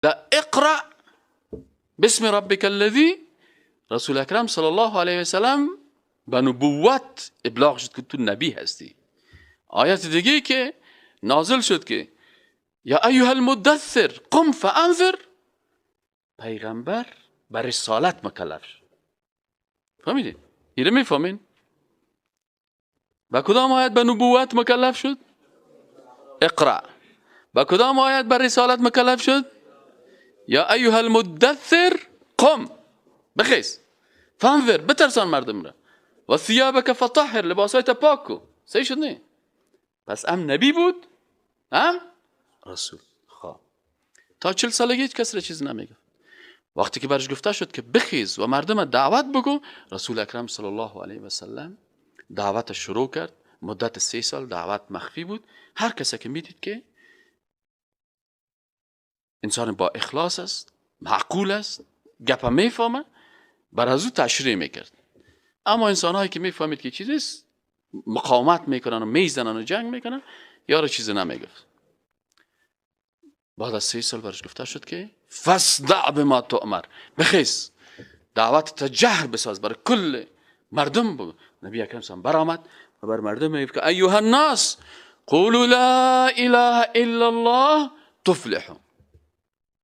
لا، اقرأ باسم ربك الذي. رسول اکرم صلی الله علیه و سلم به نبوت ابلاغ شد که تو نبی هستی. آیت دیگه که نازل شد که یا ایها المدثر قم فانذر، پیغمبر بر رسالت مکلف شد. فهمیدین؟ اینو میفهمین؟ با کدام آیت به نبوت مکلف شد؟ اقرأ. با کدام آیت بر رسالت مکلف شد؟ یا ایها المدثر قم، بخیز، فانذر، بترسان مردم را، و ثیابک فطهر، لباسایت پاک کو. صحیح شد نه؟ پس هم نبی بود، هم رسول. خواه تا 40 سالگی هیچ کس را چیز نمیگه. وقتی که برش گفته شد که بخیز و مردم دعوت بگو، رسول اکرم صلی الله علیه و سلم دعوت شروع کرد. مدت 3 سال دعوت مخفی بود. هر کسی که میدید که انسان با اخلاص است، معقول است، گپ میفهمه، بر از او تشریح میکرد. اما انسانهایی که میفهمید که چیزیست، مقاومت میکنن و میزنن و جنگ میکنن، یارو چیزی نمیگفت. بعد از 3 سال برش گفته شد که فاصدع بما تؤمر، بخیز، دعوت تا جهر بساز، برای کل مردم بگو. نبی اکرم صلی الله علیه و برآمد و بر مردم میگفت که ایها الناس قولوا لا اله الا الله تفلحوا.